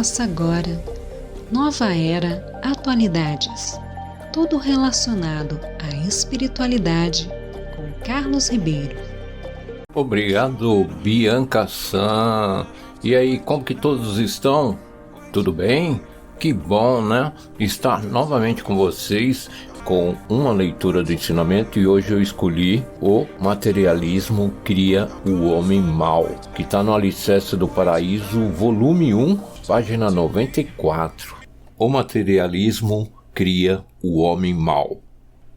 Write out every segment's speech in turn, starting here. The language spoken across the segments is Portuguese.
Começa agora. Nova Era Atualidades. Tudo relacionado à espiritualidade com Carlos Ribeiro. Obrigado, Bianca San. E aí, como que todos estão? Tudo bem? Que bom, né? Estar novamente com vocês com uma leitura do ensinamento, e hoje eu escolhi O Materialismo Cria o Homem Mau, que está no Alicerce do Paraíso, volume 1, página 94. O Materialismo Cria o Homem Mau.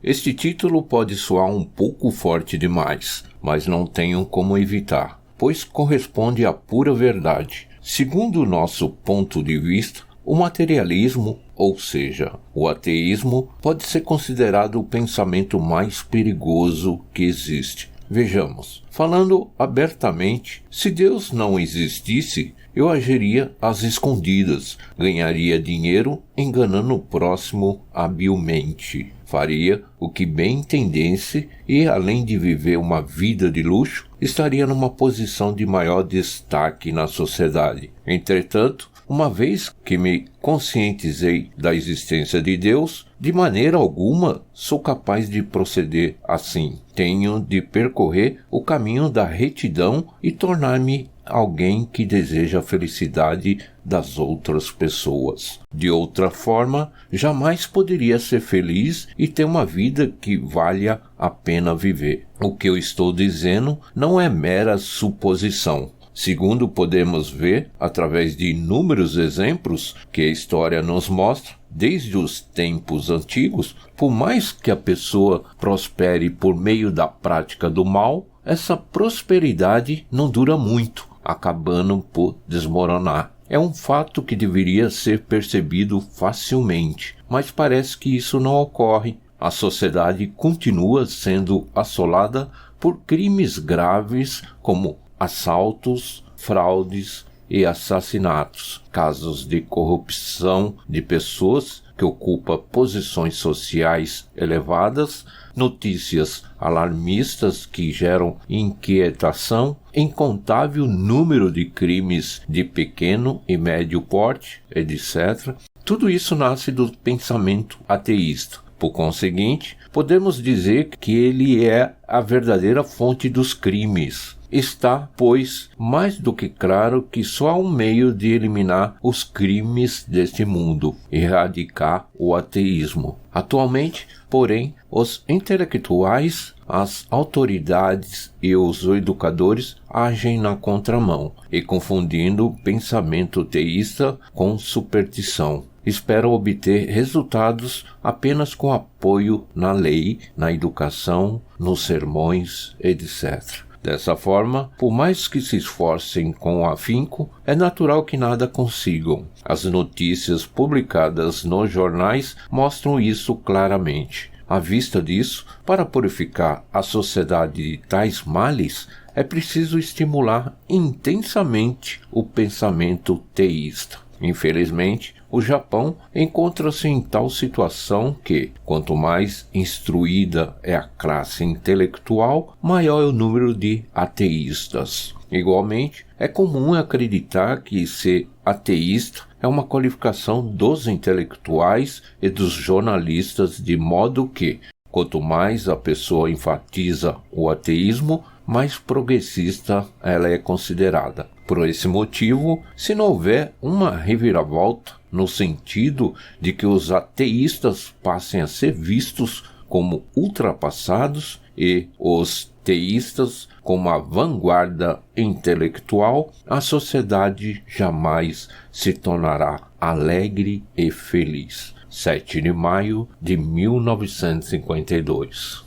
Este título pode soar um pouco forte demais, mas não tenho como evitar, pois corresponde à pura verdade. Segundo o nosso ponto de vista, o materialismo, ou seja, o ateísmo, pode ser considerado o pensamento mais perigoso que existe. Vejamos, falando abertamente, se Deus não existisse, eu agiria às escondidas, ganharia dinheiro enganando o próximo habilmente. Faria o que bem entendesse e, além de viver uma vida de luxo, estaria numa posição de maior destaque na sociedade. Entretanto, uma vez que me conscientizei da existência de Deus, de maneira alguma sou capaz de proceder assim. Tenho de percorrer o caminho da retidão e tornar-me alguém que deseja a felicidade das outras pessoas. De outra forma, jamais poderia ser feliz e ter uma vida que valha a pena viver. O que eu estou dizendo não é mera suposição. Segundo podemos ver, através de inúmeros exemplos que a história nos mostra, desde os tempos antigos, por mais que a pessoa prospere por meio da prática do mal, essa prosperidade não dura muito, acabando por desmoronar. É um fato que deveria ser percebido facilmente, mas parece que isso não ocorre. A sociedade continua sendo assolada por crimes graves como assaltos, fraudes e assassinatos, casos de corrupção de pessoas que ocupam posições sociais elevadas, notícias alarmistas que geram inquietação, incontável número de crimes de pequeno e médio porte, etc. Tudo isso nasce do pensamento ateísta. Por conseguinte, podemos dizer que ele é a verdadeira fonte dos crimes. Está, pois, mais do que claro que só há um meio de eliminar os crimes deste mundo: erradicar o ateísmo. Atualmente, porém, os intelectuais, as autoridades e os educadores agem na contramão e confundindo o pensamento teísta com superstição. Esperam obter resultados apenas com apoio na lei, na educação, nos sermões, etc. Dessa forma, por mais que se esforcem com afinco, é natural que nada consigam. As notícias publicadas nos jornais mostram isso claramente. À vista disso, para purificar a sociedade de tais males, é preciso estimular intensamente o pensamento teísta. Infelizmente, o Japão encontra-se em tal situação que, quanto mais instruída é a classe intelectual, maior é o número de ateístas. Igualmente, é comum acreditar que ser ateísta é uma qualificação dos intelectuais e dos jornalistas, de modo que, quanto mais a pessoa enfatiza o ateísmo, mais progressista ela é considerada. Por esse motivo, se não houver uma reviravolta no sentido de que os ateístas passem a ser vistos como ultrapassados e os teístas como a vanguarda intelectual, a sociedade jamais se tornará alegre e feliz. 7 de maio de 1952.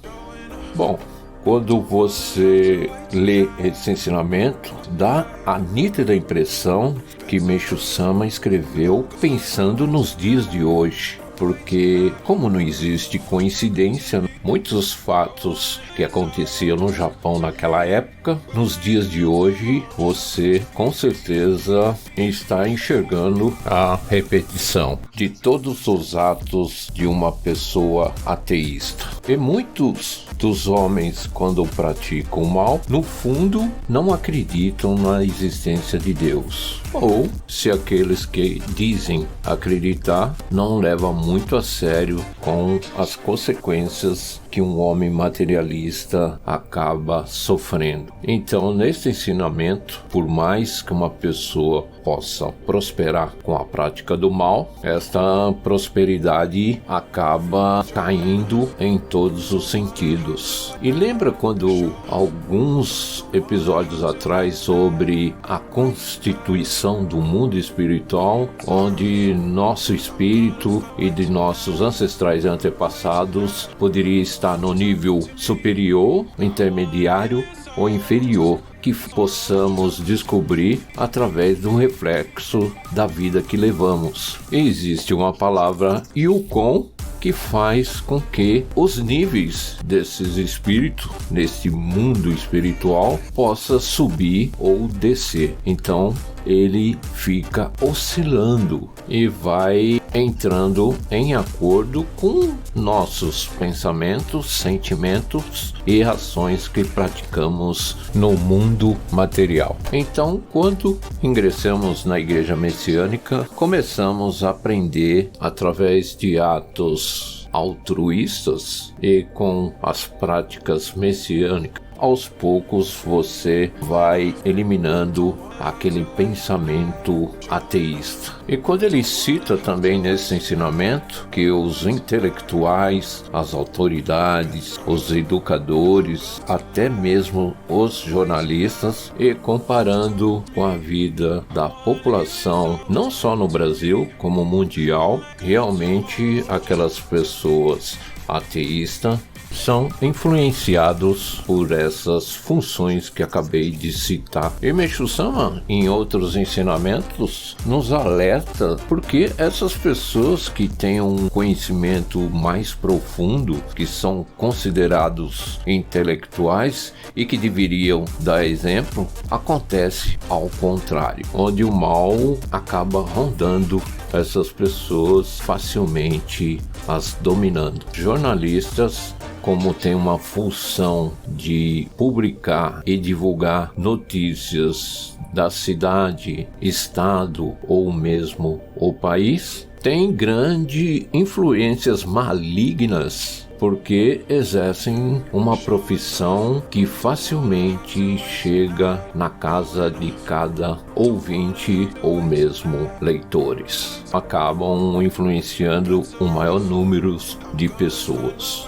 Bom, quando você lê esse ensinamento, dá a nítida impressão que Meishu Sama escreveu pensando nos dias de hoje. porque como não existe coincidência, muitos fatos que aconteciam no Japão naquela época, nos dias de hoje, você com certeza está enxergando a repetição de todos os atos de uma pessoa ateísta. E muitos dos homens, quando praticam o mal, no fundo não acreditam na existência de Deus. Ou, se aqueles que dizem acreditar, não levam muito a sério com as consequências que um homem materialista acaba sofrendo. Então, nesse ensinamento, por mais que uma pessoa possa prosperar com a prática do mal, esta prosperidade acaba caindo em todos os sentidos. E lembra quando alguns episódios atrás sobre a constituição do mundo espiritual, onde nosso espírito e de nossos ancestrais e antepassados poderia estar no nível superior, intermediário ou inferior, que possamos descobrir através do reflexo da vida que levamos. Existe uma palavra Yukon que faz com que os níveis desses espíritos, nesse mundo espiritual, possa subir ou descer. Então, ele fica oscilando e vai entrando em acordo com nossos pensamentos, sentimentos e ações que praticamos no mundo material. Então, quando ingressamos na Igreja Messiânica, começamos a aprender através de atos altruístas e com as práticas messiânicas. Aos poucos você vai eliminando aquele pensamento ateísta. E quando ele cita também nesse ensinamento que os intelectuais, as autoridades, os educadores, até mesmo os jornalistas, e comparando com a vida da população, não só no Brasil, como mundial, realmente aquelas pessoas ateístas são influenciados por essas funções que acabei de citar. E Meixo Sama, em outros ensinamentos, nos alerta porque essas pessoas que têm um conhecimento mais profundo, que são considerados intelectuais e que deveriam dar exemplo, acontece ao contrário, onde o mal acaba rondando essas pessoas facilmente, as dominando. Jornalistas, como tem uma função de publicar e divulgar notícias da cidade, estado ou mesmo o país, tem grandes influências malignas porque exercem uma profissão que facilmente chega na casa de cada ouvinte ou mesmo leitores. Acabam influenciando o maior número de pessoas.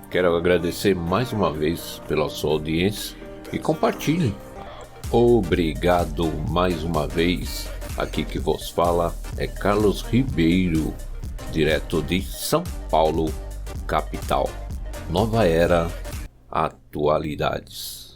Quero agradecer mais uma vez pela sua audiência e compartilhe. Obrigado mais uma vez. Aqui que vos fala é Carlos Ribeiro, direto de São Paulo, capital. Nova Era Atualidades.